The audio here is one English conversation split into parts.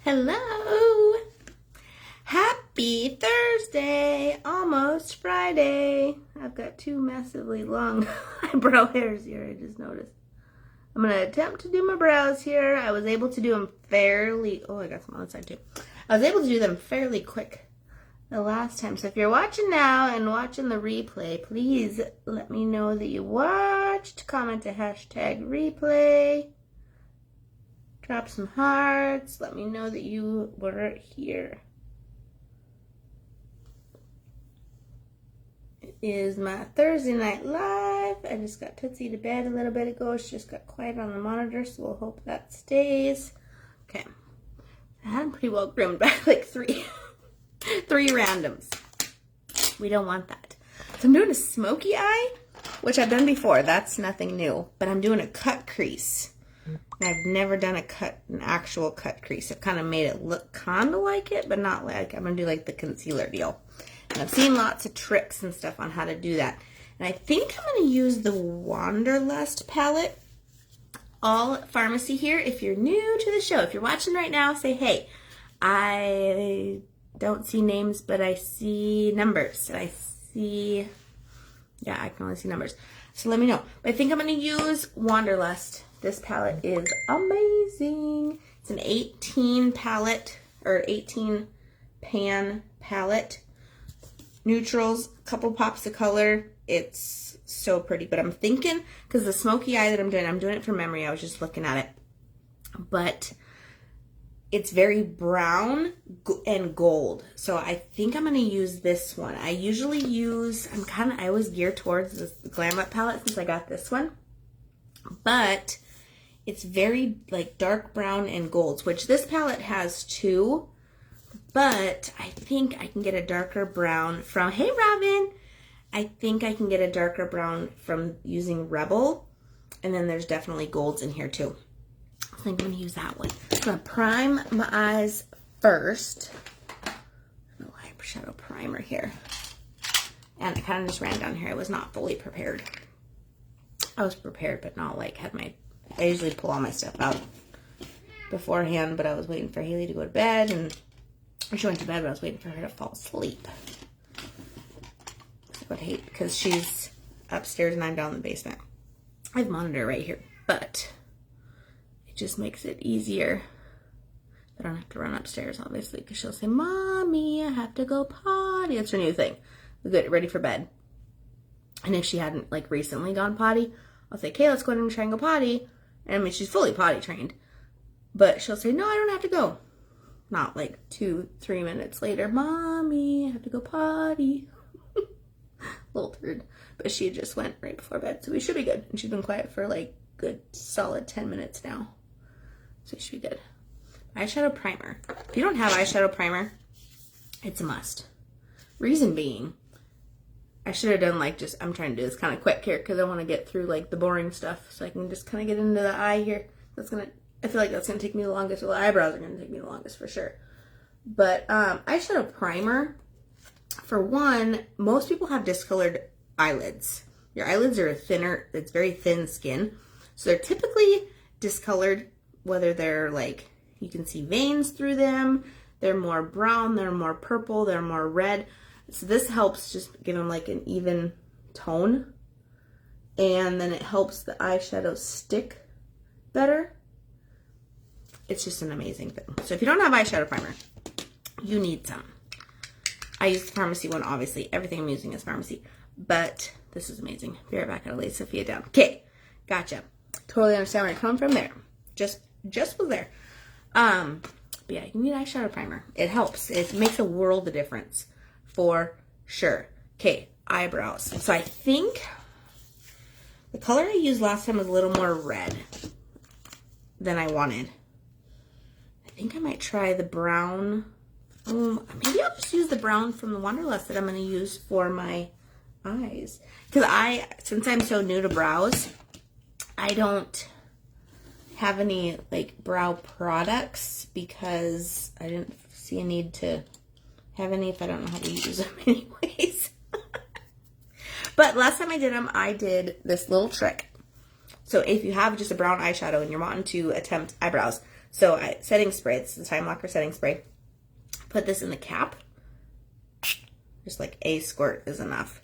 Hello! Happy Thursday! Almost Friday. I've got two massively long eyebrow hairs here, I just noticed. I'm going to attempt to do my brows here. I was able to do them fairly... Oh, I got some on the side too. I was able to do them fairly quick the last time. So if you're watching now and watching the replay, please let me know that you watched. Comment a hashtag replay. Drop some hearts. Let me know that you were here. It is my Thursday night live. I just got Tootsie to bed a little bit ago. She just got quiet on the monitor, so we'll hope that stays. Okay. I had them pretty well groomed back, like three randoms. We don't want that. So I'm doing a smoky eye, which I've done before. That's nothing new. But I'm doing a cut crease. And I've never done an actual cut crease. I've kind of made it look kind of like it, but not like, I'm going to do like the concealer deal. And I've seen lots of tricks and stuff on how to do that. And I think I'm going to use the Wanderlust palette. All Farmasi here. If you're new to the show, if you're watching right now, say, hey, I don't see names, but I see numbers. I see, yeah, I can only see numbers. So let me know. But I think I'm going to use Wanderlust. This palette is amazing. It's an 18 palette, or 18 pan palette. Neutrals, a couple pops of color. It's so pretty. But I'm thinking, because the smoky eye that I'm doing it from memory. I was just looking at it. But it's very brown and gold. So I think I'm going to use this one. I usually use, I always gear towards this Glam Up palette since I got this one. But it's very like dark brown and golds, which this palette has two. But I think I can get a darker brown from, hey Robin, I think I can get a darker brown from using Rebel. And then there's definitely golds in here too. I think I'm going to use that one. I'm going to prime my eyes first. No eyeshadow primer here. And I kind of just ran down here. I was not fully prepared. I was prepared, but not like I usually pull all my stuff out beforehand, but I was waiting for Haley to go to bed, and she went to bed, but I was waiting for her to fall asleep. I would hate, because she's upstairs and I'm down in the basement. I have a monitor right here, but it just makes it easier. I don't have to run upstairs, obviously, because she'll say, Mommy, I have to go potty. That's her new thing. Get ready for bed. And if she hadn't, like, recently gone potty, I'll say, okay, let's go ahead and try and go potty. And I mean, she's fully potty trained. But she'll say, no, I don't have to go. Not like 2-3 minutes later, Mommy, I have to go potty. Little turd. But she just went right before bed, so we should be good. And she's been quiet for like good solid 10 minutes now. So we should be good. Eyeshadow primer. If you don't have eyeshadow primer, it's a must. Reason being, I should have done like I'm trying to do this kind of quick here because I want to get through like the boring stuff so I can just kind of get into the eye here. I feel like that's going to take me the longest. Well, the eyebrows are going to take me the longest for sure. But eyeshadow primer, for one, most people have discolored eyelids. Your eyelids are thinner, it's very thin skin. So they're typically discolored, whether they're like, you can see veins through them, they're more brown, they're more purple, they're more red. So this helps just give them like an even tone. And then it helps the eyeshadow stick better. It's just an amazing thing. So if you don't have eyeshadow primer, you need some. I use the Farmasi one, obviously. Everything I'm using is Farmasi. But this is amazing. Be right back. I gotta lay Sophia down. Okay, gotcha. Totally understand where you're coming from there. Just was there. But yeah, you need eyeshadow primer. It helps. It makes a world of difference. For sure. Okay, eyebrows. So I think the color I used last time was a little more red than I wanted. I think I might try the brown. Maybe I'll just use the brown from the Wanderlust that I'm going to use for my eyes. Because since I'm so new to brows, I don't have any like brow products because I didn't see a need to have any if I don't know how to use them anyways. But last time I did them, I did this little trick. So if you have just a brown eyeshadow and you're wanting to attempt eyebrows, So setting spray, it's the Time Locker setting spray. Put this in the cap. Just like a squirt is enough.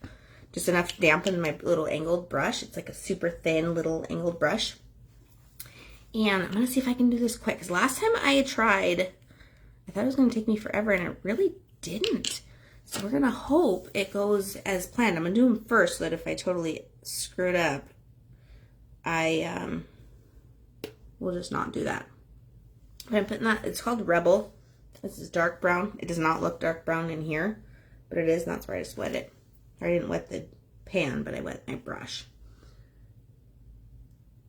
Just enough to dampen my little angled brush. It's like a super thin little angled brush. And I'm going to see if I can do this quick. Because last time I tried, I thought it was going to take me forever, and it really didn't. So we're going to hope it goes as planned. I'm going to do them first so that if I totally screw it up, I will just not do that. But I'm putting that, it's called Rebel. This is dark brown. It does not look dark brown in here, but it is, and that's where I just wet it. I didn't wet the pan, but I wet my brush.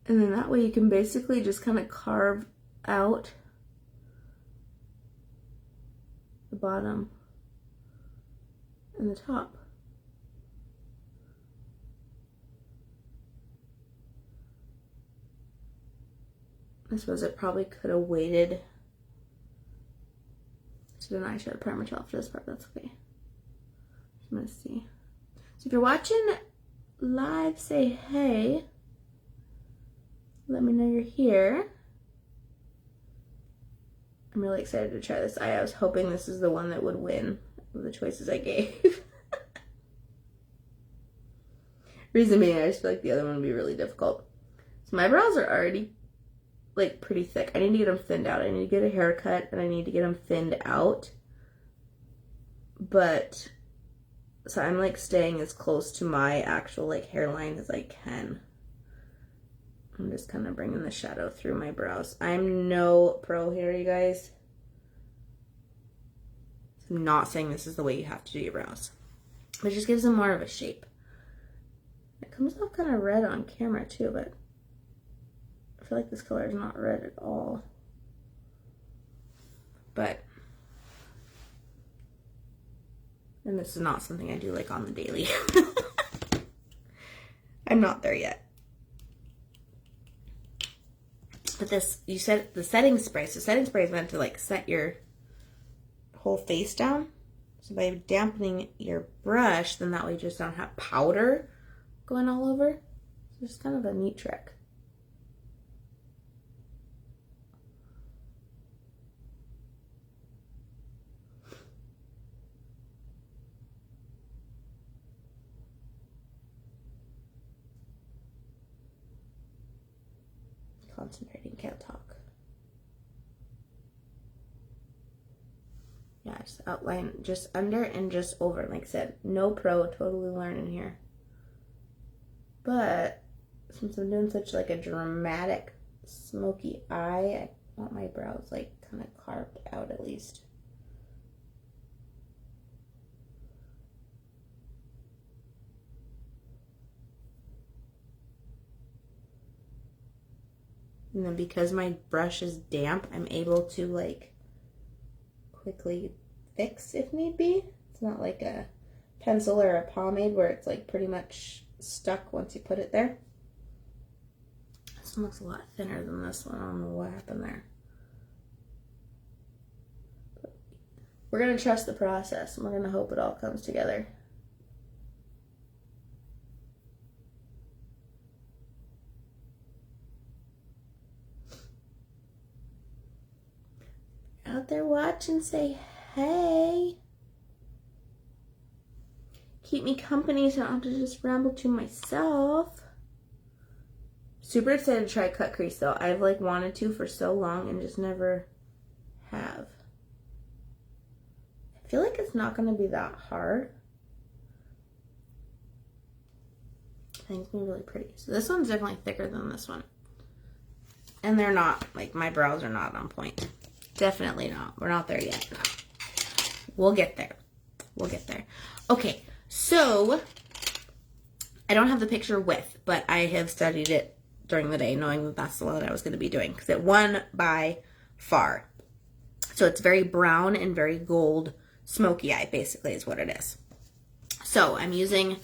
And then that way you can basically just kind of carve out the bottom and the top. I suppose it probably could have waited to do an eyeshadow primer gel for this part. That's okay. I'm gonna see. So if you're watching live, say hey. Let me know you're here. I'm really excited to try this eye. I was hoping this is the one that would win of the choices I gave. Reason being, I just feel like the other one would be really difficult. So my brows are already like pretty thick. I need to get them thinned out. I need to get a haircut and I need to get them thinned out. But so I'm like staying as close to my actual like hairline as I can. I'm just kind of bringing the shadow through my brows. I'm no pro here, you guys. I'm not saying this is the way you have to do your brows. But it just gives them more of a shape. It comes off kind of red on camera too, but I feel like this color is not red at all. But, and this is not something I do like on the daily. I'm not there yet. But this, you said the setting spray. So setting spray is meant to like set your whole face down. So by dampening your brush, then that way you just don't have powder going all over. So it's kind of a neat trick. Concentrating, can't talk. Yeah, just outline just under and just over. Like I said, no pro, totally learning here. But since I'm doing such like a dramatic smoky eye, I want my brows like kind of carved out at least. And then because my brush is damp, I'm able to like quickly fix if need be. It's not like a pencil or a pomade where it's like pretty much stuck once you put it there. This one looks a lot thinner than this one. I don't know what happened there. But we're gonna trust the process and we're gonna hope it all comes together. Out there watching, say hey. Keep me company so I don't have to just ramble to myself. Super excited to try cut crease though. I've like wanted to for so long and just never have. I feel like it's not going to be that hard. I think it's going to be really pretty. So this one's definitely thicker than this one. And they're not, like my brows are not on point. Definitely not. We're not there yet. We'll get there. We'll get there. Okay, so I don't have the picture with, but I have studied it during the day, knowing that that's the one that I was going to be doing because it won by far. So it's very brown and very gold, smoky eye, basically, is what it is. So I'm using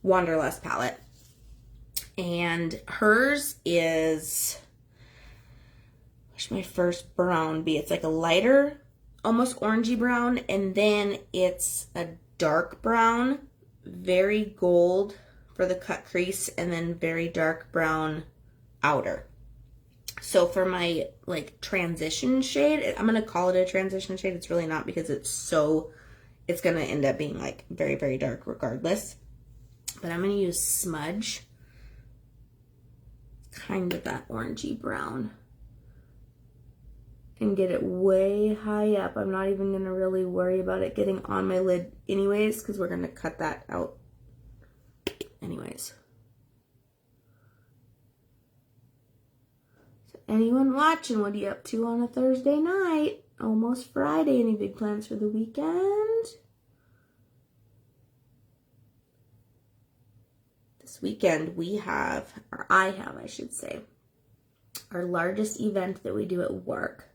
Wanderlust palette, and hers is, what should my first brown be? It's like a lighter, almost orangey brown, and then it's a dark brown, very gold for the cut crease, and then very dark brown outer. So for my like transition shade, I'm going to call it a transition shade. It's really not because it's going to end up being like very, very dark regardless. But I'm going to use Smudge. Kind of that orangey brown. And get it way high up. I'm not even going to really worry about it getting on my lid anyways, because we're going to cut that out anyways. So anyone watching, what are you up to on a Thursday night? Almost Friday. Any big plans for the weekend? This weekend we have, or I have, I should say, our largest event that we do at work.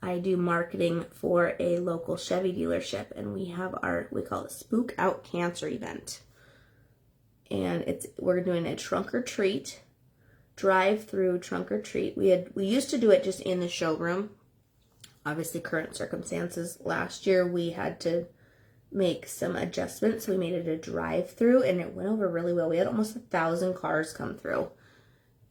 I do marketing for a local Chevy dealership, and we have we call it Spook Out Cancer event. And we're doing a trunk or treat, drive-through trunk or treat. We used to do it just in the showroom. Obviously, current circumstances. Last year, we had to make some adjustments. So we made it a drive-through, and it went over really well. We had almost 1,000 cars come through.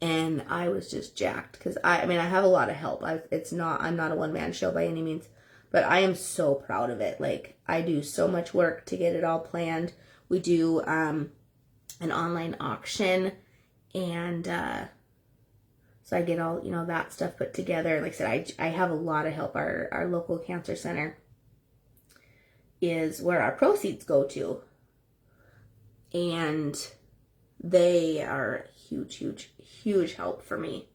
And I was just jacked because I have a lot of help. I'm not a one-man show by any means, but I am so proud of it. Like, I do so much work to get it all planned. We do an online auction, and so I get all, that stuff put together. Like I said, I have a lot of help. Our local cancer center is where our proceeds go to, and they are huge help for me.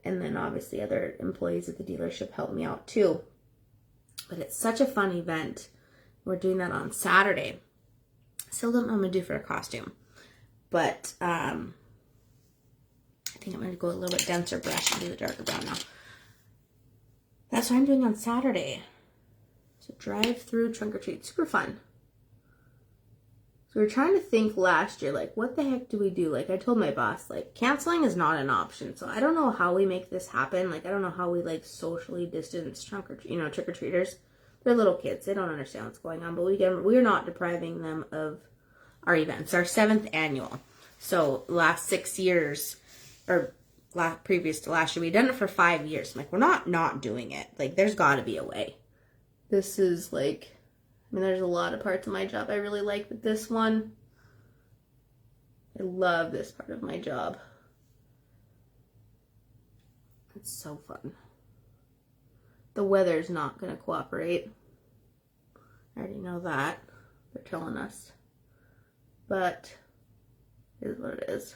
And then obviously other employees at the dealership help me out too. But it's such a fun event. We're doing that on Saturday. Still don't know what I'm going to do for a costume. But I think I'm going to go a little bit denser brush and do the darker brown now. That's what I'm doing on Saturday. So drive-through trunk or treat. Super fun. So we were trying to think last year, like, what the heck do we do? Like, I told my boss, like, canceling is not an option. So I don't know how we make this happen. Like, I don't know how we, like, socially distance trick-or-treaters. They're little kids. They don't understand what's going on. But we're not depriving them of our events. Our 7th annual. So last 6 years, or previous to last year, we've done it for 5 years. I'm like, we're not doing it. Like, there's got to be a way. This is, like... there's a lot of parts of my job I really like, but this one, I love this part of my job. It's so fun. The weather's not going to cooperate. I already know that. They're telling us. But it is what it is.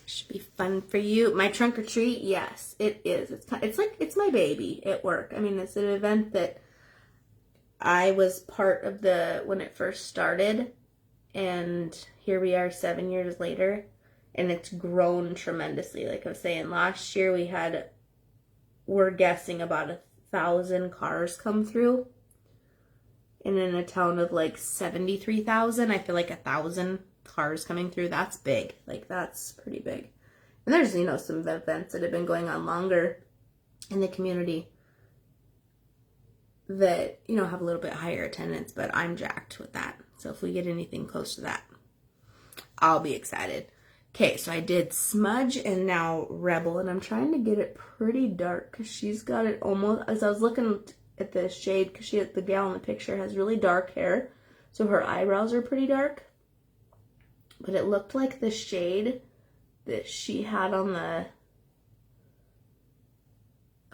Should be fun for you. My trunk or treat, yes, it is. It's my baby at work. It's an event that I was part of when it first started, and here we are 7 years later, and it's grown tremendously. Like I was saying, last year we're guessing about 1,000 cars come through, and in a town of like 73,000, I feel like 1,000 cars coming through, that's big. Like, that's pretty big. And there's, some events that have been going on longer in the community that, have a little bit higher attendance, but I'm jacked with that. So if we get anything close to that, I'll be excited. Okay, so I did Smudge and now Rebel, and I'm trying to get it pretty dark because she's got it almost, as I was looking at the shade, because the gal in the picture has really dark hair, so her eyebrows are pretty dark. But it looked like the shade that she had on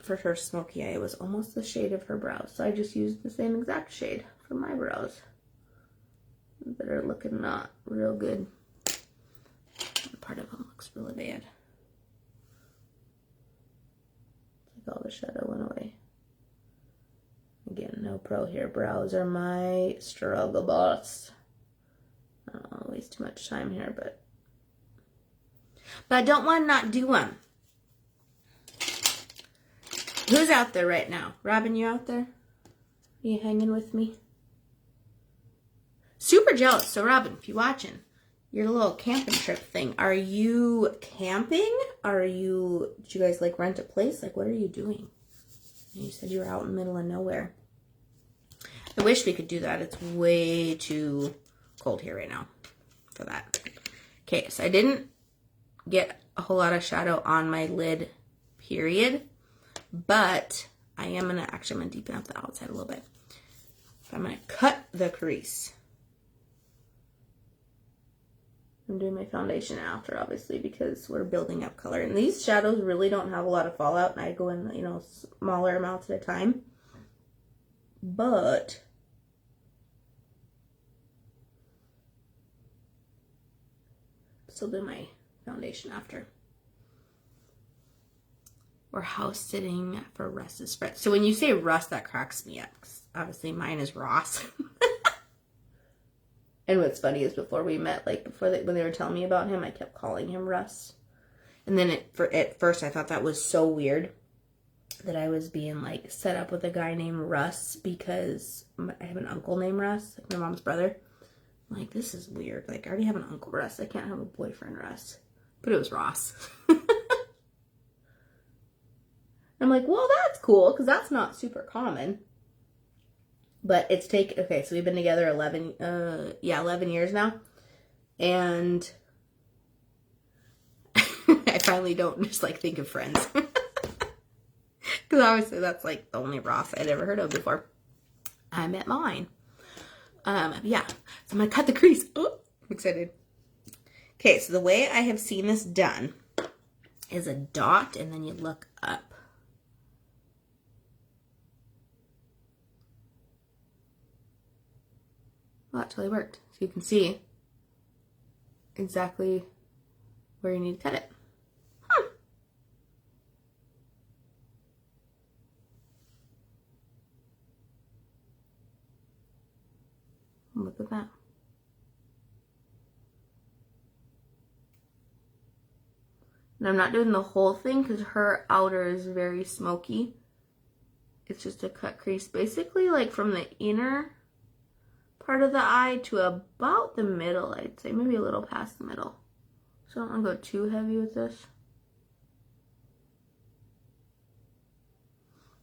for her smoky eye, it was almost the shade of her brows. So I just used the same exact shade for my brows that are looking not real good. Part of them looks really bad. Like all the shadow went away. Again, no pro here. Brows are my struggle boss. I don't want to waste too much time here, but I don't want to not do them. Who's out there right now? Robin, you out there? Are you hanging with me? Super jealous. So Robin, if you're watching your little camping trip thing, are you camping? Did you guys like rent a place? Like, what are you doing? You said you were out in the middle of nowhere. I wish we could do that. It's way too cold here right now for that. Okay, so I didn't get a whole lot of shadow on my lid, period. But I am going to, actually, I'm going to deepen up the outside a little bit. I'm going to cut the crease. I'm doing my foundation after, obviously, because we're building up color. And these shadows really don't have a lot of fallout, and I go in, you know, smaller amounts at a time. But still do my foundation after. We're house sitting for Russ's friend. So when you say Russ, that cracks me up. Obviously, mine is Ross. And what's funny is before we met, like when they were telling me about him, I kept calling him Russ. And then at first I thought that was so weird that I was being like set up with a guy named Russ because I have an uncle named Russ, like my mom's brother. I'm like, this is weird. Like, I already have an uncle Russ. I can't have a boyfriend Russ. But it was Ross. I'm like, well, that's cool because that's not super common. But it's okay, so we've been together 11 years now. And I finally don't just like think of friends. Because obviously that's like the only Ross I'd ever heard of before I met mine. Yeah, so I'm going to cut the crease. Oh, I'm excited. Okay, so the way I have seen this done is a dot and then you look up. Well, that totally worked. So you can see exactly where you need to cut it. Look at that. And I'm not doing the whole thing because her outer is very smoky. It's just a cut crease. Basically like from the inner part of the eye to about the middle, I'd say. Maybe a little past the middle. So I don't want to go too heavy with this.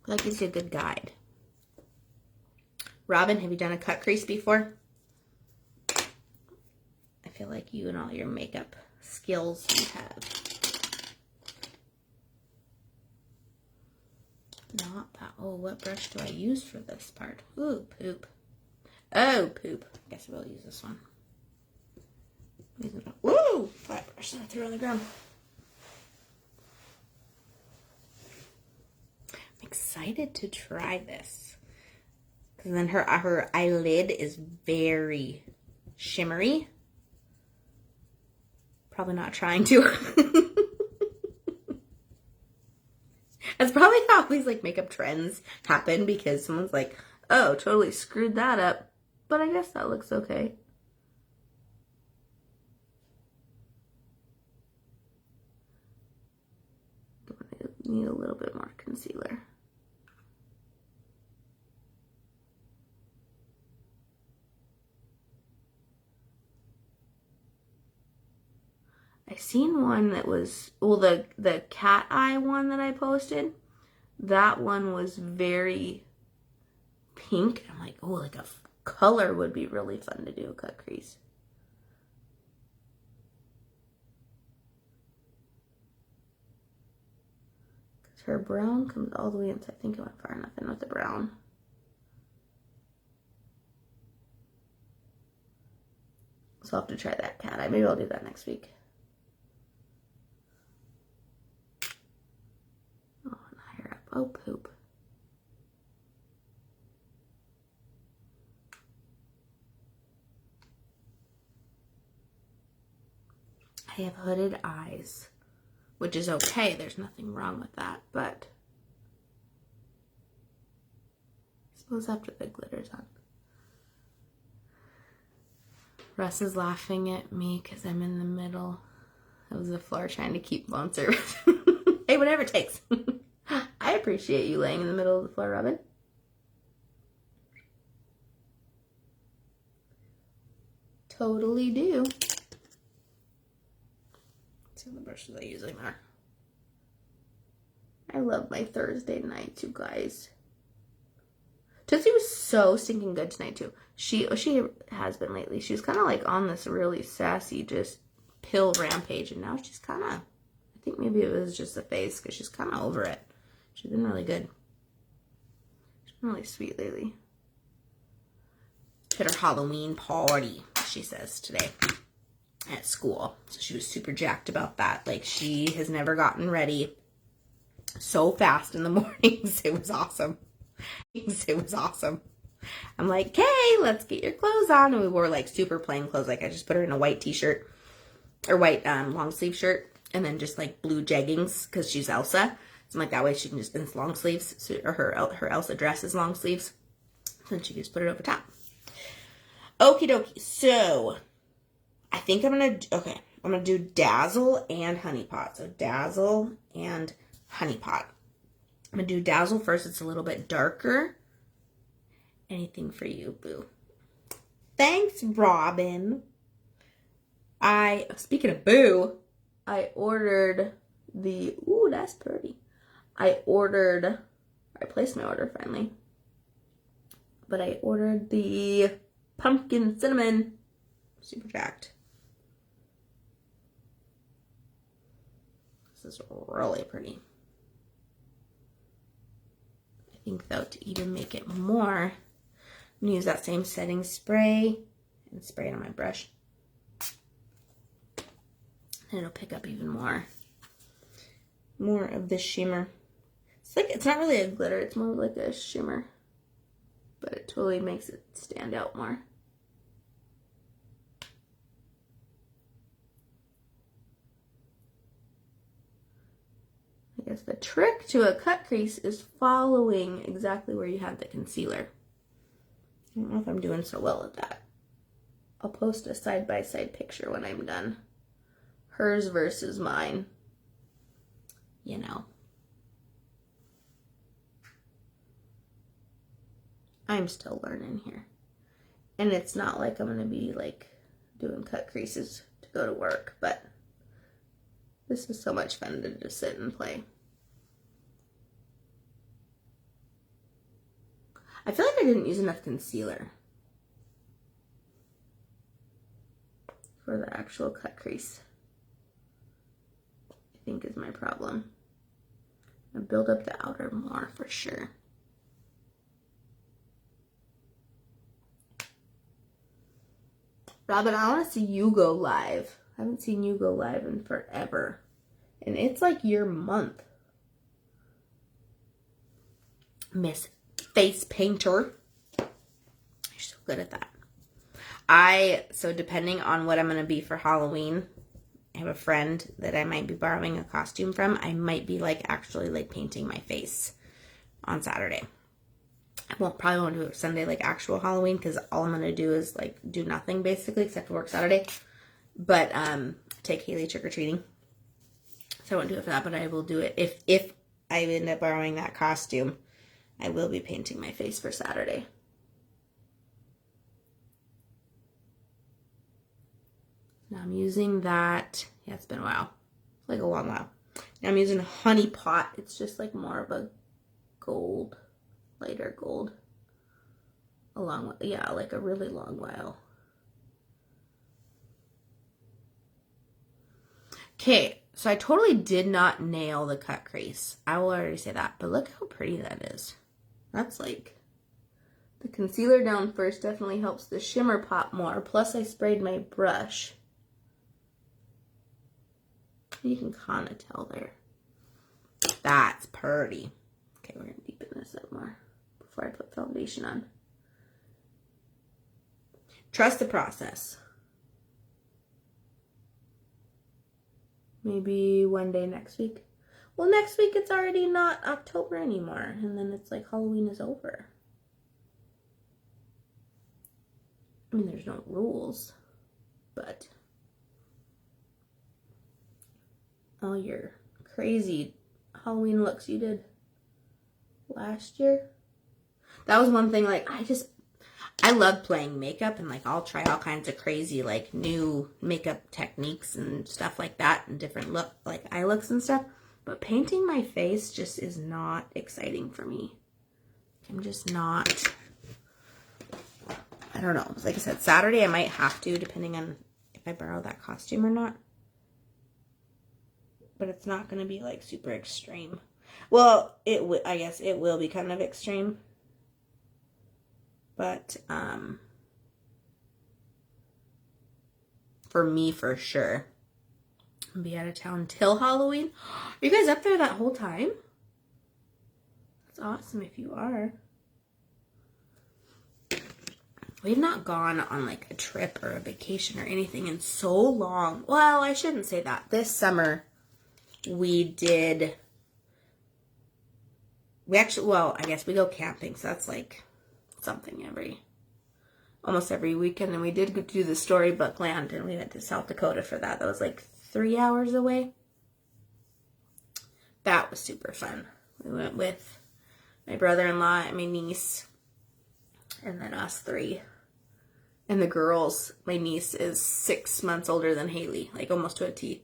That gives you a good guide. Robin, have you done a cut crease before? I feel like you and all your makeup skills you have. Not that. Oh, what brush do I use for this part? Ooh, poop. Oh, poop. I guess we'll use this one. Woo! Flat brush that I threw on the ground. I'm excited to try this. Because then her eyelid is very shimmery. Probably not trying to. That's probably how these like makeup trends happen because someone's like, oh, totally screwed that up. But I guess that looks okay. I need a little bit more concealer. I seen one that was, well, the cat eye one that I posted, that one was very pink. I'm like, oh, like a color would be really fun to do a cut crease. Because her brown comes all the way in, so I think I went far enough in with the brown. So I'll have to try that cat eye. Maybe I'll do that next week. Oh, and higher up. Oh, poop. I have hooded eyes, which is okay. There's nothing wrong with that, but I suppose after the glitter's on. Russ is laughing at me because I'm in the middle of the floor trying to keep phone service. Hey, whatever it takes. I appreciate you laying in the middle of the floor, Robin. Totally do. Some of the brushes I usually are. I love my Thursday nights, you guys. Tootsie was so stinking good tonight too. She has been lately. She's kind of like on this really sassy, just pill rampage, and now she's kind of, I think maybe it was just the face, because she's kind of over it. She's been really good. She's been really sweet lately. Hit her Halloween party, she says, today at school. So she was super jacked about that. Like, she has never gotten ready so fast in the mornings. It was awesome. It was awesome. I'm like, hey, let's get your clothes on. And we wore like super plain clothes. Like, I just put her in a white t-shirt or white long sleeve shirt, and then just like blue jeggings because she's Elsa. So I'm like, that way she can just, it's long sleeves. So, or her Elsa dress is long sleeves. So then she can just put it over top. Okie dokie. So I think I'm going to do Dazzle and Honey Pot. So Dazzle and Honey Pot. I'm going to do Dazzle first. It's a little bit darker. Anything for you, boo. Thanks, Robin. Speaking of boo, I ordered the, ooh, that's pretty. I placed my order finally. But I ordered the pumpkin cinnamon. Super jacked. This is really pretty. I think though, to even make it more, I'm gonna use that same setting spray and spray it on my brush. And it'll pick up even more of this shimmer. It's like, it's not really a glitter, it's more like a shimmer. But it totally makes it stand out more. I guess the trick to a cut crease is following exactly where you have the concealer. I don't know if I'm doing so well at that. I'll post a side-by-side picture when I'm done. Hers versus mine. You know. I'm still learning here. And it's not like I'm going to be like doing cut creases to go to work, but this is so much fun to just sit and play. I feel like I didn't use enough concealer for the actual cut crease. I think is my problem. I build up the outer more for sure. Robin, I want to see you go live. I haven't seen you go live in forever. And it's like your month. Miss Face Painter. You're so good at that. So depending on what I'm going to be for Halloween, I have a friend that I might be borrowing a costume from. I might be like actually like painting my face on Saturday. I probably won't do it Sunday like actual Halloween because all I'm going to do is like do nothing basically except for work Saturday. But take Haley trick-or-treating. So I won't do it for that, but I will do it. If I end up borrowing that costume, I will be painting my face for Saturday. Now I'm using that, yeah, it's been a while. It's like a long while. Now I'm using Honey Pot. It's just like more of a gold, lighter gold. Yeah, like a really long while. Okay, so I totally did not nail the cut crease. I will already say that, but look how pretty that is. That's like, the concealer down first definitely helps the shimmer pop more. Plus I sprayed my brush. You can kind of tell there. That's pretty. Okay, we're going to deepen this up more before I put foundation on. Trust the process. Maybe one day next week. Well, next week it's already not October anymore. And then it's like Halloween is over. I mean, there's no rules. But all your crazy Halloween looks you did last year. That was one thing, like, I love playing makeup, and like I'll try all kinds of crazy like new makeup techniques and stuff like that, and different like eye looks and stuff. But painting my face just is not exciting for me. I'm just not. I don't know. Like I said, Saturday I might have to, depending on if I borrow that costume or not. but it's not going to be like super extreme. Well, I guess it will be kind of extreme. But for me, for sure, I'll be out of town till Halloween. Are you guys up there that whole time? That's awesome if you are. We've not gone on like a trip or a vacation or anything in so long. Well, I shouldn't say that. This summer we actually, well, I guess we go camping, so that's like something almost every weekend. And we did go to the Storybook Land, and we went to South Dakota for that. That was like 3 hours away. That was super fun. We went with my brother-in-law and my niece, and then us three. And the girls, my niece is 6 months older than Haley, like almost to a T.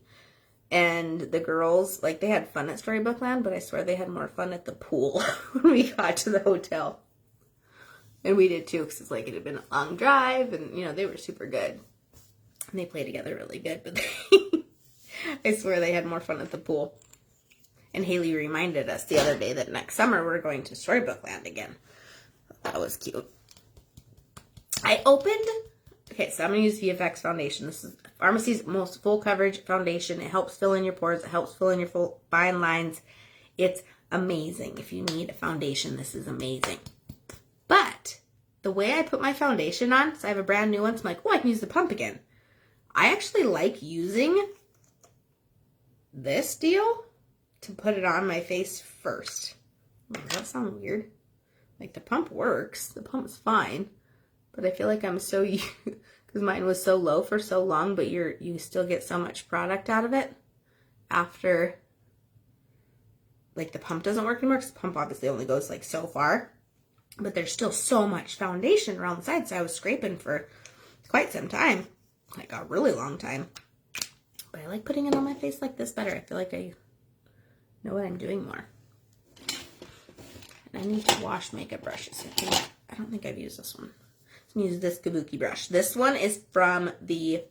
And the girls, like, they had fun at Storybook Land, but I swear they had more fun at the pool when we got to the hotel. And we did too, because it's like it had been a long drive, and, you know, they were super good. And they play together really good, but I swear they had more fun at the pool. And Haley reminded us the other day that next summer we're going to Storybook Land again. That was cute. Okay, so I'm going to use Vfx Foundation. This is Farmasi's most full coverage foundation. It helps fill in your pores. It helps fill in your fine lines. It's amazing. If you need a foundation, this is amazing. But the way I put my foundation on, so I have a brand new one, so I'm like, oh, I can use the pump again. I actually like using this deal to put it on my face first. Does that sound weird? Like, the pump works. The pump's fine. But I feel like I'm so used, because mine was so low for so long, but you still get so much product out of it after, like, the pump doesn't work anymore, because the pump obviously only goes, like, so far. But there's still so much foundation around the sides, so I was scraping for quite some time, like a really long time. But I like putting it on my face like this better. I feel like I know what I'm doing more. And I need to wash makeup brushes. I don't think I've used this one. I'm going to use this Kabuki brush. This one is from the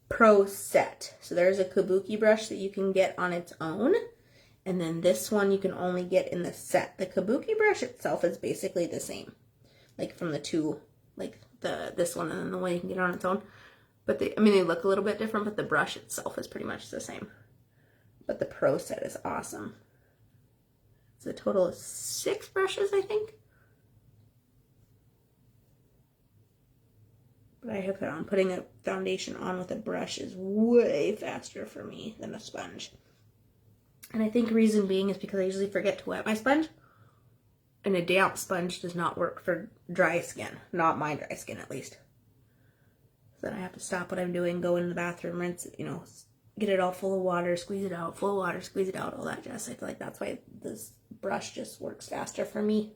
Pro set. So there's a Kabuki brush that you can get on its own. And then this one you can only get in the set. The Kabuki brush itself is basically the same. Like from the two, like this one and then the one you can get on its own. But they look a little bit different, but the brush itself is pretty much the same. But the Pro set is awesome. It's a total of 6 brushes, I think. But I have found putting a foundation on with a brush is way faster for me than a sponge. And I think reason being is because I usually forget to wet my sponge. And a damp sponge does not work for dry skin. Not my dry skin, at least. So then I have to stop what I'm doing, go into the bathroom, rinse it, get it all full of water, squeeze it out, full of water, squeeze it out, all that jazz. I feel like that's why this brush just works faster for me.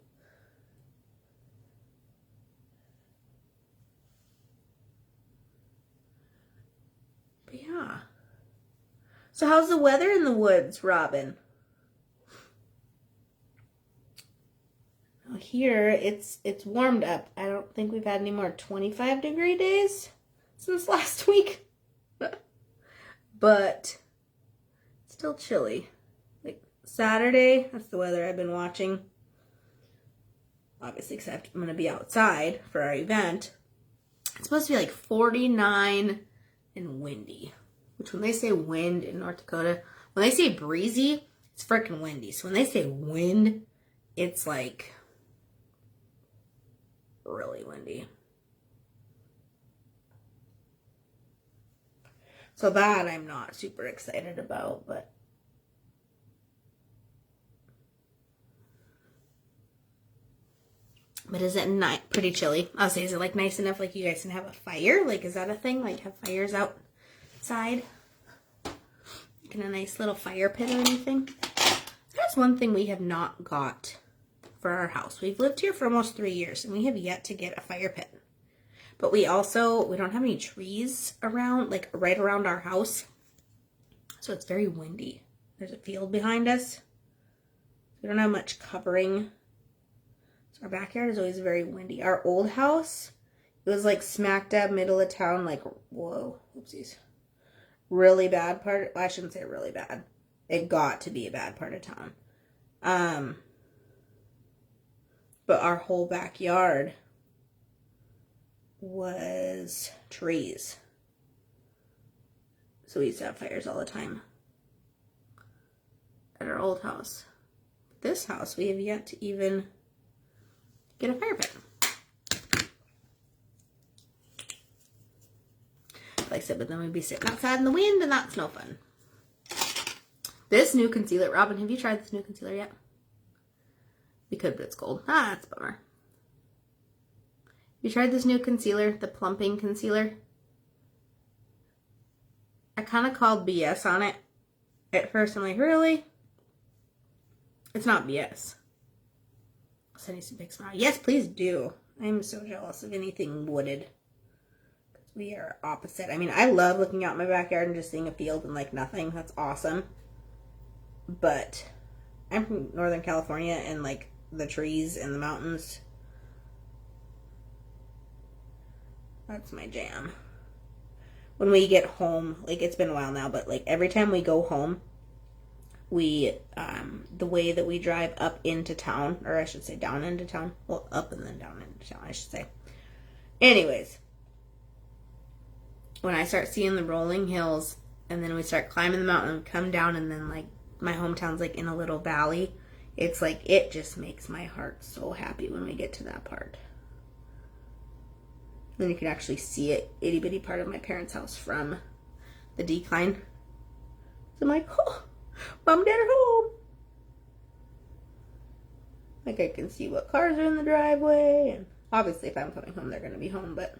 But yeah. So how's the weather in the woods, Robin? Well, here it's warmed up. I don't think we've had any more 25-degree days since last week. But it's still chilly. Like Saturday, that's the weather I've been watching. Obviously, except I'm going to be outside for our event. It's supposed to be like 49 and windy. Which when they say wind in North Dakota, when they say breezy, it's freaking windy. So when they say wind, it's like really windy. So that I'm not super excited about, but is it pretty chilly? I'll say, is it like nice enough like you guys can have a fire? Like, is that a thing? Like have fires outside? Like in a nice little fire pit or anything? That's one thing we have not got for our house. We've lived here for almost 3 years and we have yet to get a fire pit. But we don't have any trees around, like right around our house. So it's very windy. There's a field behind us. We don't have much covering. So our backyard is always very windy. Our old house, it was like smack dab middle of town, like, whoa, oopsies. Really bad part. Well, I shouldn't say really bad. It got to be a bad part of town. But our whole backyard was trees. So we used to have fires all the time at our old house. This house, we have yet to even get a fire pit. Like I said, but then we'd be sitting outside in the wind, and that's no fun. This new concealer, Robin, have you tried this new concealer yet? We could, but it's cold. Ah, that's a bummer. You tried this new concealer, the plumping concealer? I kind of called BS on it at first. I'm like, really? It's not BS. I'll send you some pics tomorrow. Yes, please do. I'm so jealous of anything wooded. We are opposite. I mean, I love looking out in my backyard and just seeing a field and like nothing. That's awesome. But I'm from Northern California, and like the trees and the mountains, that's my jam. When we get home, like it's been a while now, but like every time we go home, we, the way that we drive up into town, or I should say down into town, well, up and then down into town, I should say. Anyways, when I start seeing the rolling hills, and then we start climbing the mountain and come down, and then like my hometown's like in a little valley, it's like, it just makes my heart so happy when we get to that part. Then you can actually see it, itty bitty part of my parents' house from the decline. So I'm like, oh, Mom and Dad are home. Like I can see what cars are in the driveway, and obviously if I'm coming home, they're gonna be home, but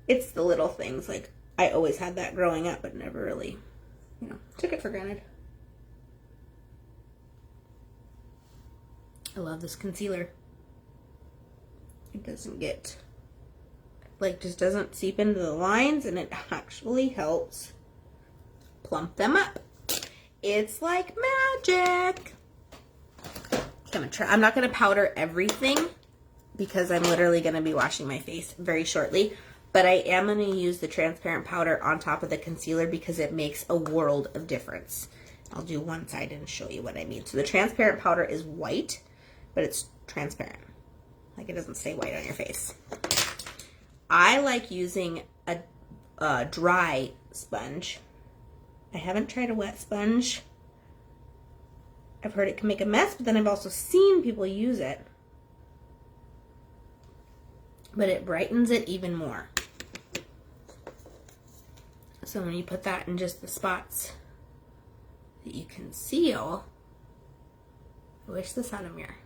it's the little things. Like I always had that growing up, but never really, took it for granted. I love this concealer. It doesn't get, like, just doesn't seep into the lines, and it actually helps plump them up. It's like magic. I'm not gonna powder everything because I'm literally gonna be washing my face very shortly, but I am gonna use the transparent powder on top of the concealer because it makes a world of difference. I'll do one side and show you what I mean. So the transparent powder is white, but it's transparent. Like it doesn't stay white on your face. I like using a dry sponge. I haven't tried a wet sponge. I've heard it can make a mess, but then I've also seen people use it. But it brightens it even more. So when you put that in just the spots that you conceal, I wish this had a mirror.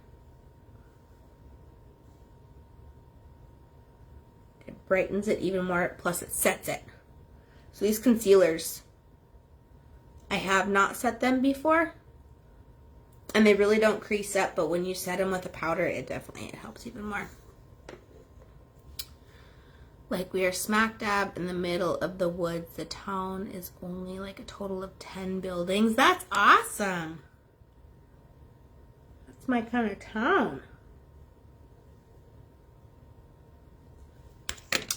It brightens it even more, plus it sets it. So these concealers, I have not set them before, and they really don't crease up, but when you set them with a powder, it helps even more. Like we are smack dab in the middle of the woods. The town is only like a total of 10 buildings. That's awesome. That's my kind of town.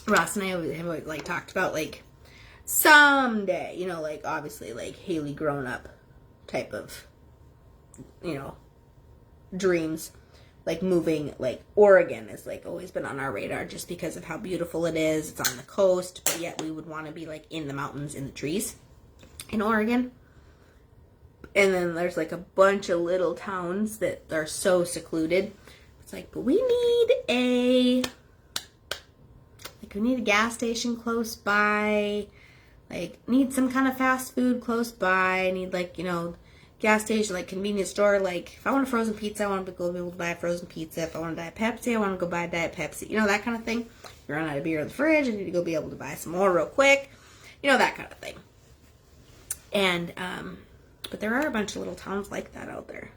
Ross and I have always like talked about like someday, like obviously like Haley grown up type of, dreams. Like moving, like Oregon has like always been on our radar just because of how beautiful it is. It's on the coast, but yet we would want to be like in the mountains, in the trees in Oregon. And then there's like a bunch of little towns that are so secluded. It's like, but we need a gas station close by, like need some kind of fast food close by, need like, gas station, like convenience store. Like if I want a frozen pizza, I want to go be able to buy a frozen pizza. If I want a Diet Pepsi, I want to go buy a Diet Pepsi. That kind of thing. If you run out of beer in the fridge, I need to go be able to buy some more real quick. That kind of thing. And, but there are a bunch of little towns like that out there.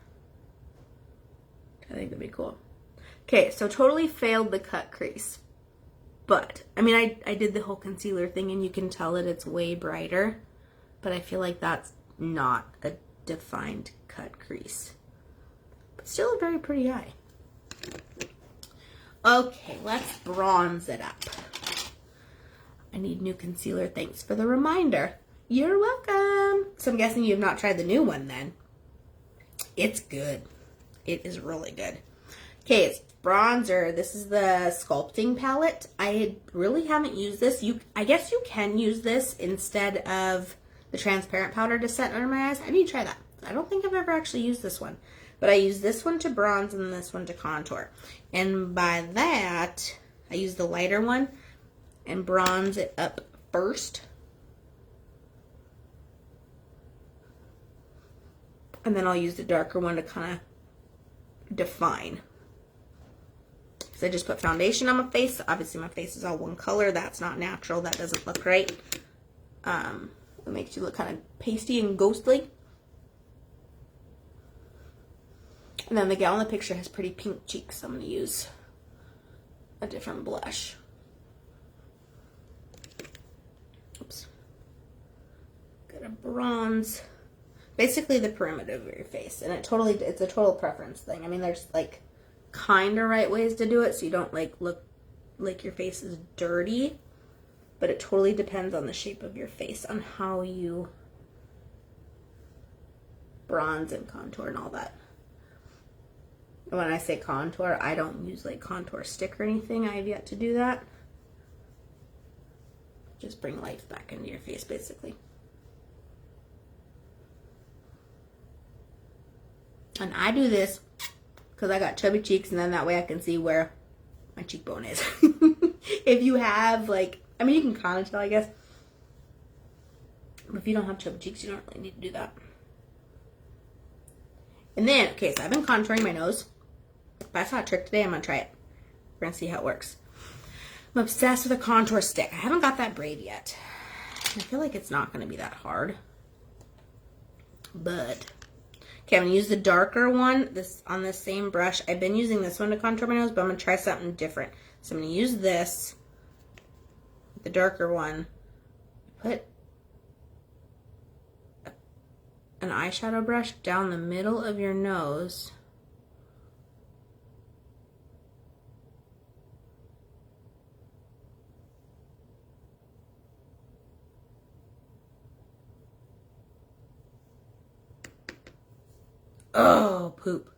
I think that'd be cool. Okay, so totally failed the cut crease. But, I mean, I did the whole concealer thing, and you can tell that it's way brighter. But I feel like that's not a defined cut crease. But still a very pretty eye. Okay, let's bronze it up. I need new concealer. Thanks for the reminder. You're welcome. So I'm guessing you have not tried the new one then. It's good. It is really good. Okay, it's bronzer. This is the sculpting palette. I really haven't used this. I guess you can use this instead of the transparent powder to set under my eyes. I need to try that. I don't think I've ever actually used this one. But I use this one to bronze and this one to contour. And by that, I use the lighter one and bronze it up first. And then I'll use the darker one to kind of define. Because I just put foundation on my face. Obviously my face is all one color. That's not natural. That doesn't look right. It makes you look kind of pasty and ghostly. And then the gal in the picture has pretty pink cheeks. So I'm going to use a different blush. Oops. Got a bronze. Basically the perimeter of your face. And it's a total preference thing. I mean, there's like kind of right ways to do it so you don't like look like your face is dirty. But it totally depends on the shape of your face, on how you bronze and contour and all that. And when I say contour, I don't use like contour stick or anything. I have yet to do that. Just bring life back into your face, basically. And I do this because I got chubby cheeks, and then that way I can see where my cheekbone is. If you have like, I mean, you can kind of tell, I guess. But if you don't have chubby cheeks, you don't really need to do that. And then, okay, so I've been contouring my nose. If I saw a trick today, I'm going to try it. We're going to see how it works. I'm obsessed with a contour stick. I haven't got that braid yet. I feel like it's not going to be that hard. But, okay, I'm going to use the darker one on this same brush. I've been using this one to contour my nose, but I'm going to try something different. So I'm going to use this, the darker one, put an eyeshadow brush down the middle of your nose. Oh, poop.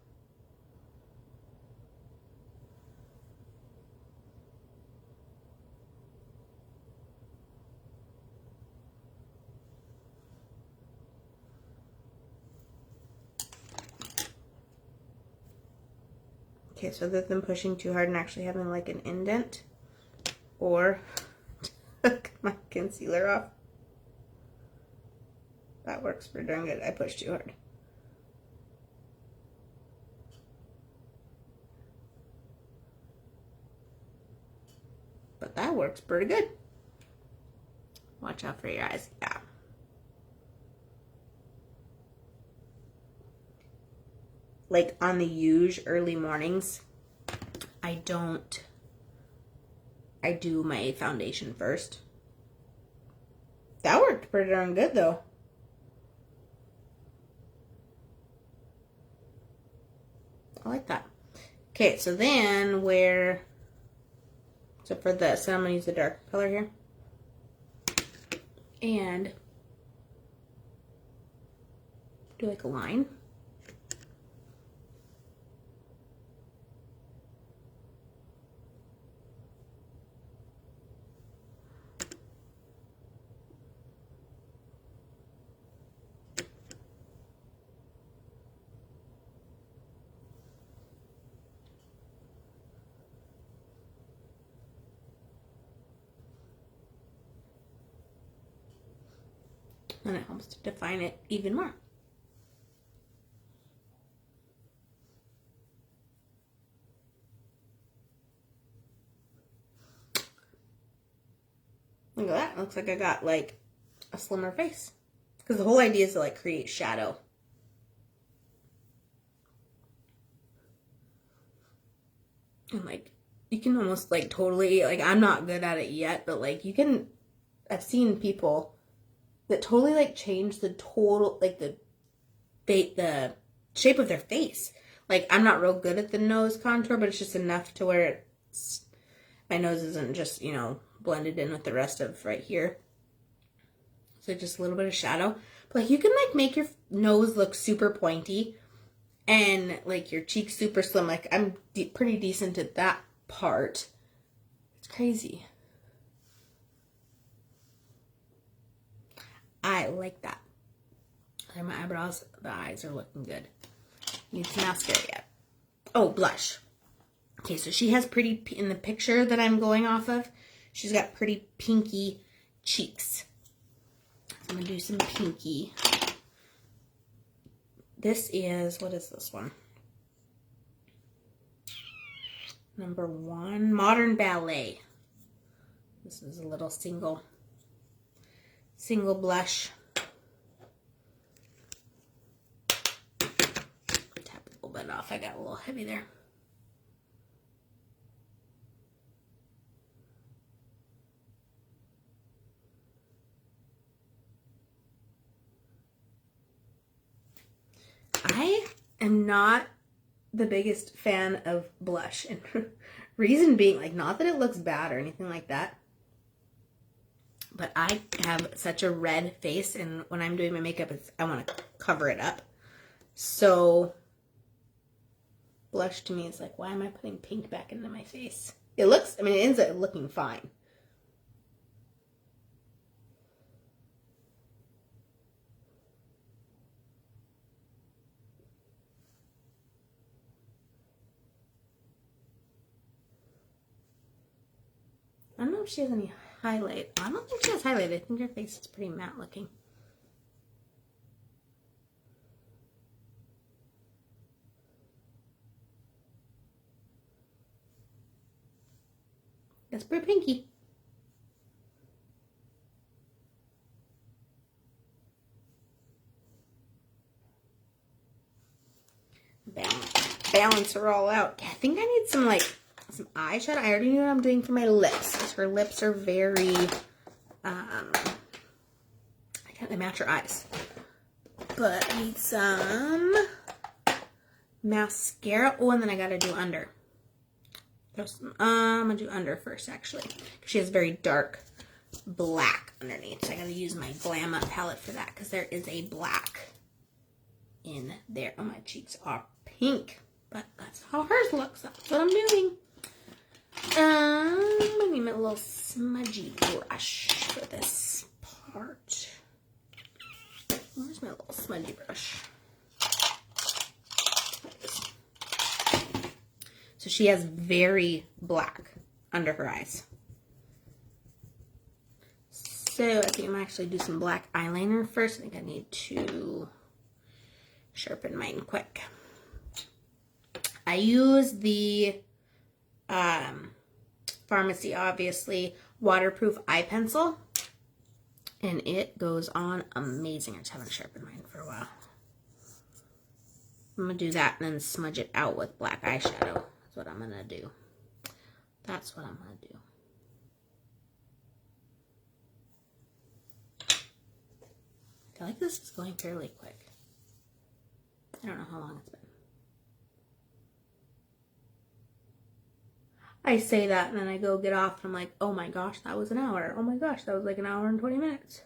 Okay, so other than pushing too hard and actually having like an indent, or took my concealer off. That works pretty darn good. I pushed too hard. But that works pretty good. Watch out for your eyes. Yeah. Like on the huge early mornings, I do my foundation first. That worked pretty darn good though. I like that. Okay, so then so for this, I'm going to use the dark color here. And do like a line. And it helps to define it even more. Look at that. Looks like I got like a slimmer face. Because the whole idea is to like create shadow. And like, you can almost like totally, like I'm not good at it yet, but like you can, I've seen people that totally like change the total, like the shape of their face. Like I'm not real good at the nose contour, but it's just enough to where my nose isn't just, you know, blended in with the rest of right here. So just a little bit of shadow. But like you can like make your nose look super pointy and like your cheeks super slim. Like I'm pretty decent at that part. It's crazy. I like that. There are my eyebrows. The eyes are looking good. Need some mascara yet. Oh, blush. Okay, so she has pretty, in the picture that I'm going off of, she's got pretty pinky cheeks. So I'm going to do some pinky. This is, what is this one? Number 1, Modern Ballet. This is a little single blush. Tap a little bit off. I got a little heavy there. I am not the biggest fan of blush, and reason being, like, not that it looks bad or anything like that, but I have such a red face, and when I'm doing my makeup, I want to cover it up. So blush to me is like, why am I putting pink back into my face? It looks, I mean, it ends up looking fine. I don't know if she has any highlight. I don't think she has highlight. I think her face is pretty matte looking. That's pretty pinky. Balance her all out. I think I need some like some eyeshadow. I already knew what I'm doing for my lips. Her lips are very they match her eyes. But I need some mascara. Oh, and then I gotta do under. I'm gonna do under first actually. She has very dark black underneath. So I gotta use my Glam Up palette for that because there is a black in there. Oh, my cheeks are pink. But that's how hers looks. That's what I'm doing. I need my little smudgy brush for this part. Where's my little smudgy brush? So she has very black under her eyes. So I think I'm gonna actually do some black eyeliner first. I think I need to sharpen mine quick. I use the Farmasi, obviously, waterproof eye pencil. And it goes on amazing. I just haven't sharpened mine for a while. I'm going to do that and then smudge it out with black eyeshadow. That's what I'm going to do. That's what I'm going to do. I feel like this is going fairly quick. I don't know how long it's been. I say that and then I go get off and I'm like, oh my gosh, that was an hour. Oh my gosh, that was like an hour and 20 minutes.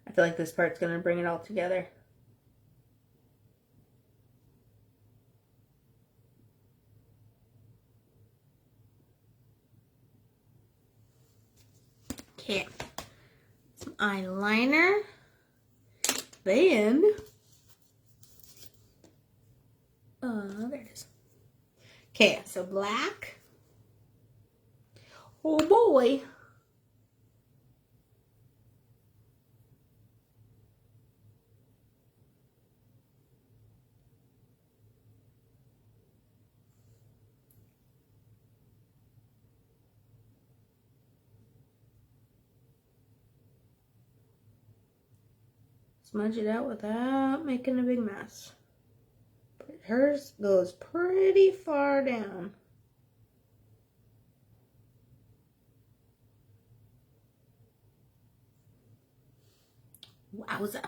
I feel like this part's going to bring it all together. Okay, some eyeliner, then, there it is. Okay, so black, oh boy. Smudge it out without making a big mess. But hers goes pretty far down. Wowza.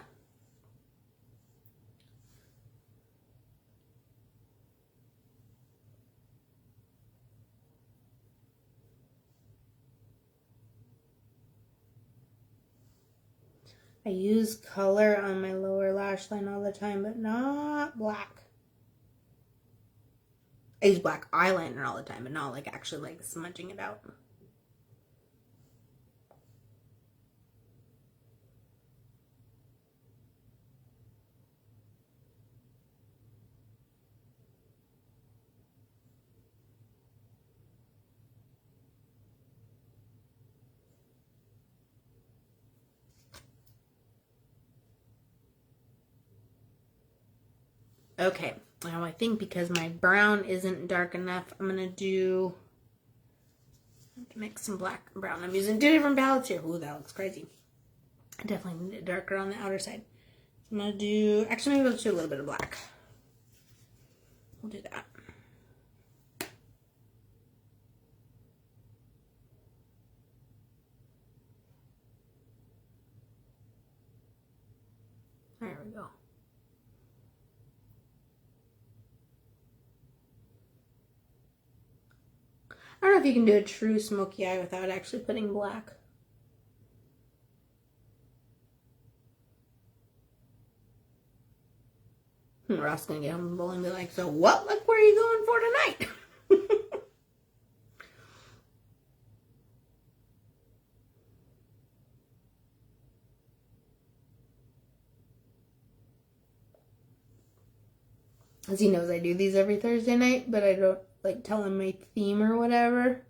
I use color on my lower lash line all the time, but not black. I use black eyeliner all the time, but not like actually like smudging it out. Okay, now I think because my brown isn't dark enough, I'm gonna do, I have to mix some black and brown. I'm using 2 different palettes here. Ooh, that looks crazy. I definitely need it darker on the outer side. So I'm gonna do, actually maybe let's do a little bit of black. We'll do that. There we go. I don't know if you can do a true smoky eye without actually putting black. Ross gonna get home from bowling and be like, so what look where are you going for tonight? As he knows I do these every Thursday night, but I don't like tell him my theme or whatever.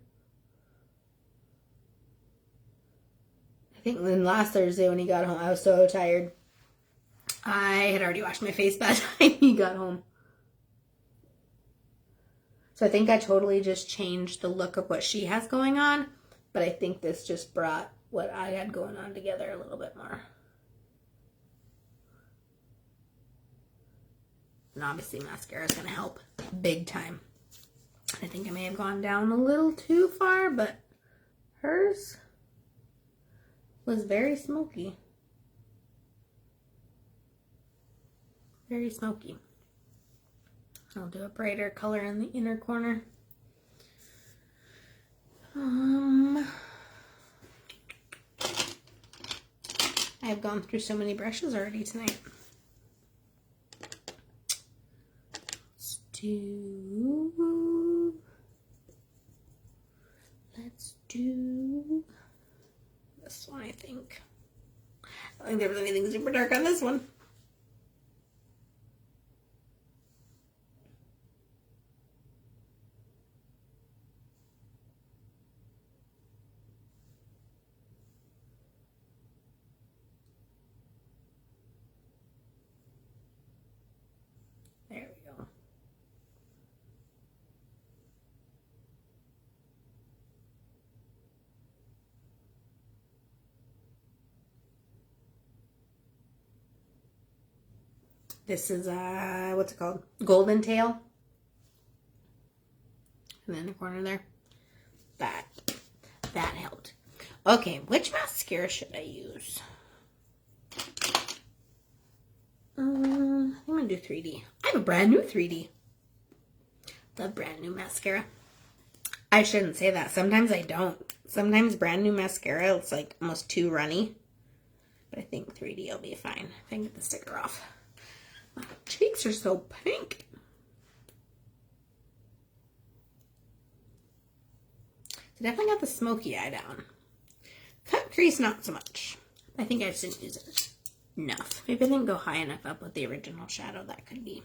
I think then last Thursday when he got home, I was so tired. I had already washed my face by the time he got home. So I think I totally just changed the look of what she has going on, but I think this just brought what I had going on together a little bit more. And obviously mascara is going to help big time. I think I may have gone down a little too far, but hers was very smoky. Very smoky. I'll do a brighter color in the inner corner. I've gone through so many brushes already tonight. Let's do this one, I think. I don't think there was anything super dark on this one. There we go. This is, what's it called? Golden Tail. And then the corner there. That helped. Okay, which mascara should I use? I'm going to do 3D. I have a brand new 3D. The brand new mascara. I shouldn't say that. Sometimes I don't. Sometimes brand new mascara, it's like almost too runny. But I think 3D will be fine. If I can get the sticker off. My cheeks are so pink. So definitely got the smoky eye down. Cut crease, not so much. I think I just didn't use it enough. Maybe I didn't go high enough up with the original shadow. That could be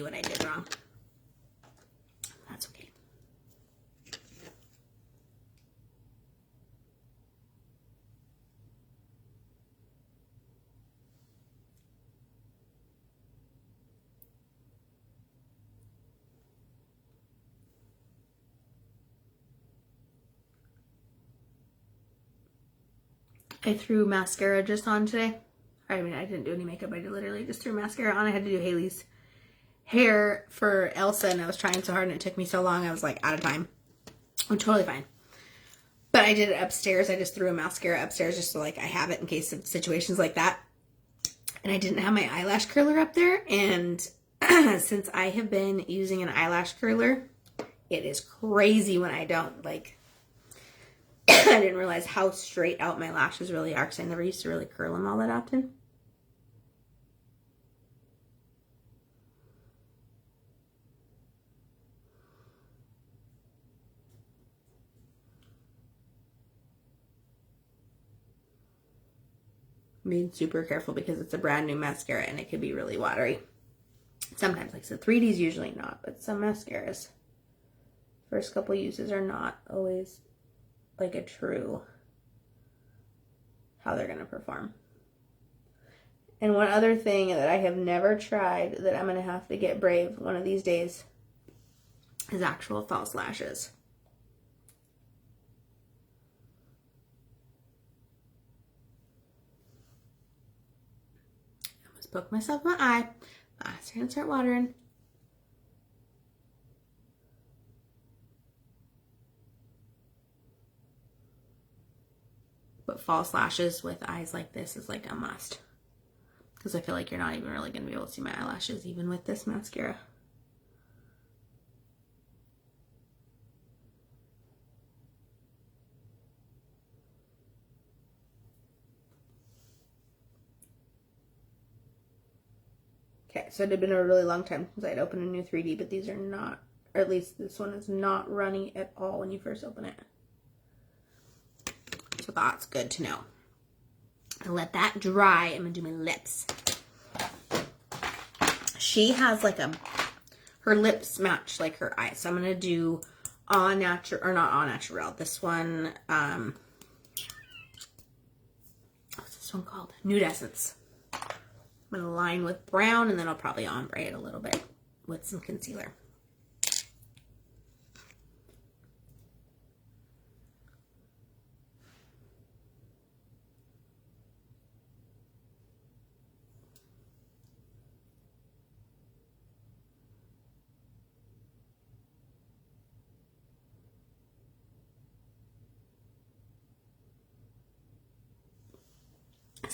what I did wrong. That's okay. I threw mascara just on today. I mean, I didn't do any makeup. I literally just threw mascara on. I had to do Haley's hair for Elsa, and I was trying so hard, and it took me so long. I was like out of time. I'm totally fine. But I did it upstairs. I just threw a mascara upstairs just so like I have it in case of situations like that. And I didn't have my eyelash curler up there. And since I have been using an eyelash curler, it is crazy when I don't. Like, I didn't realize how straight out my lashes really are because I never used to really curl them all that often. I'm being super careful because it's a brand new mascara and it can be really watery. Sometimes, like I said, 3D's usually not, but some mascaras, first couple uses are not always like a true how they're going to perform. And one other thing that I have never tried that I'm going to have to get brave one of these days is actual false lashes. I almost poked myself in my eye. My eyes are going to start watering. But false lashes with eyes like this is like a must. Because I feel like you're not even really going to be able to see my eyelashes even with this mascara. Okay, so it had been a really long time since I'd opened a new 3D, but these are not, or at least this one is not runny at all when you first open it. So that's good to know. I'll let that dry. I'm gonna do my lips. She has like her lips match like her eyes. So I'm gonna do Au Naturel, or not Au Naturel. This one, what's this one called? Nude Essence. I'm gonna line with brown and then I'll probably ombre it a little bit with some concealer.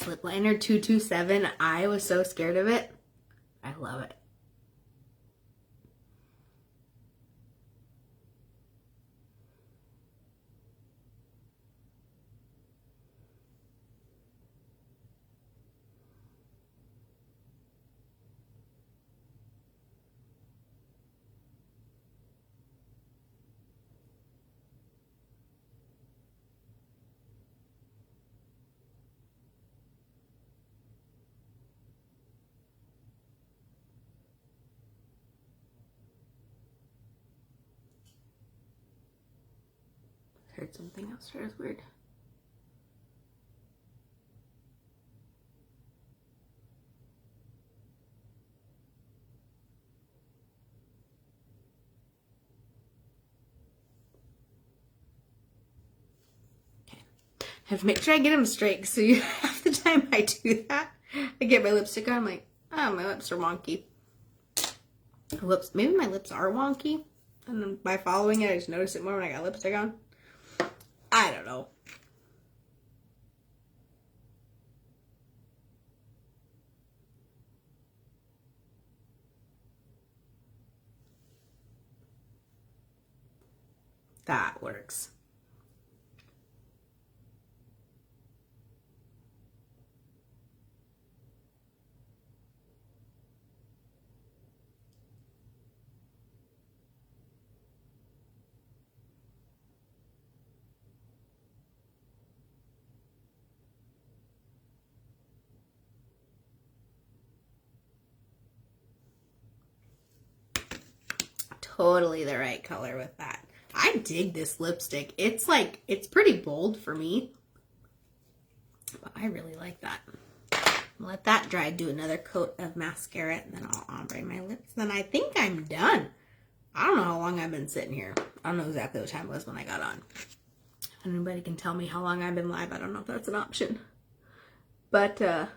Lip liner 227. I was so scared of it. I love it. Heard something upstairs weird. Okay. I have to make sure I get them straight, so half the time I do that, I get my lipstick on, I'm like, oh, my lips are wonky. Whoops, maybe my lips are wonky, and then by following it, I just notice it more when I got lipstick on. I don't know. That works. Totally the right color with that. I dig this lipstick. It's like, it's pretty bold for me, but I really like that. Let that dry, do another coat of mascara, and then I'll ombre my lips. Then I think I'm done. I don't know how long I've been sitting here. I don't know exactly what time it was when I got on. If anybody can tell me how long I've been live, I don't know if that's an option. But I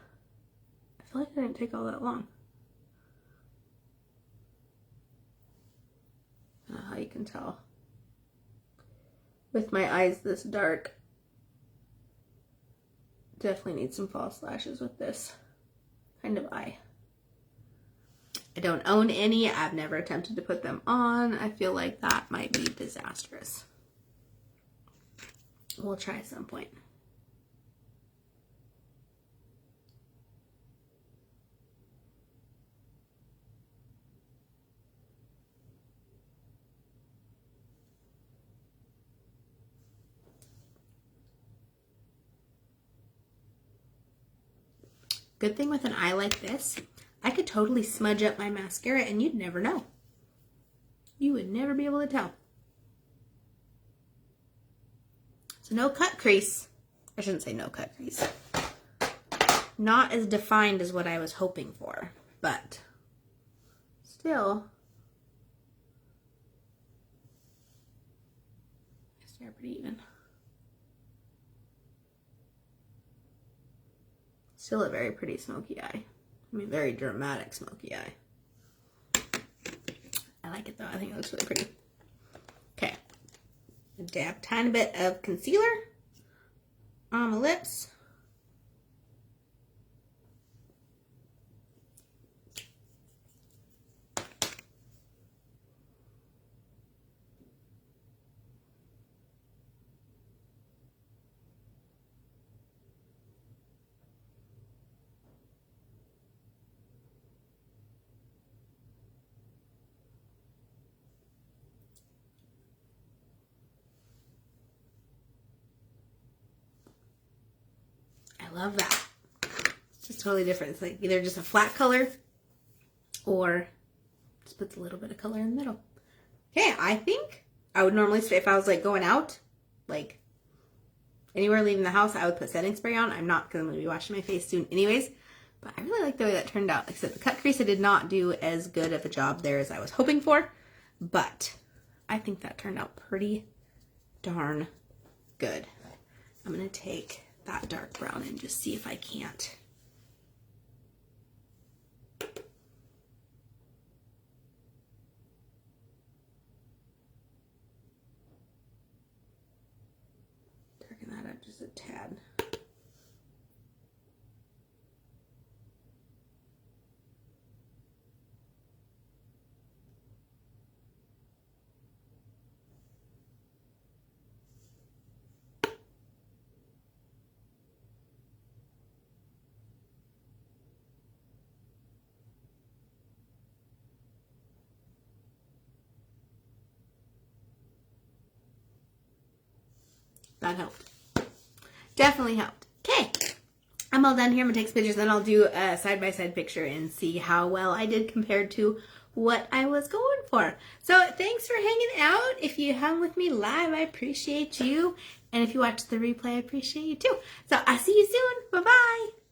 feel like it didn't take all that long. I don't know how you can tell. With my eyes this dark, definitely need some false lashes with this kind of eye. I don't own any. I've never attempted to put them on. I feel like that might be disastrous. We'll try at some point. Good thing with an eye like this, I could totally smudge up my mascara and you'd never know. You would never be able to tell. So no cut crease. I shouldn't say no cut crease. Not as defined as what I was hoping for, but still, they're pretty even. Still a very pretty smoky eye. I mean, very dramatic smoky eye. I like it though. I think it looks really pretty. Okay. Dab tiny bit of concealer on my lips. I love that. It's just totally different. It's like either just a flat color or just puts a little bit of color in the middle. Okay, I think I would normally say if I was like going out, like anywhere leaving the house, I would put setting spray on. I'm not, because I'm going to be washing my face soon anyways. But I really like the way that turned out. Like I said, the cut crease I did not do as good of a job there as I was hoping for. But I think that turned out pretty darn good. I'm going to take that dark brown and just see if I can't. Darken that up just a tad. That helped. Definitely helped. Okay. I'm all done here. I'm going to take some pictures, then I'll do a side-by-side picture and see how well I did compared to what I was going for. So thanks for hanging out. If you hung with me live, I appreciate you. And if you watch the replay, I appreciate you too. So I'll see you soon. Bye-bye.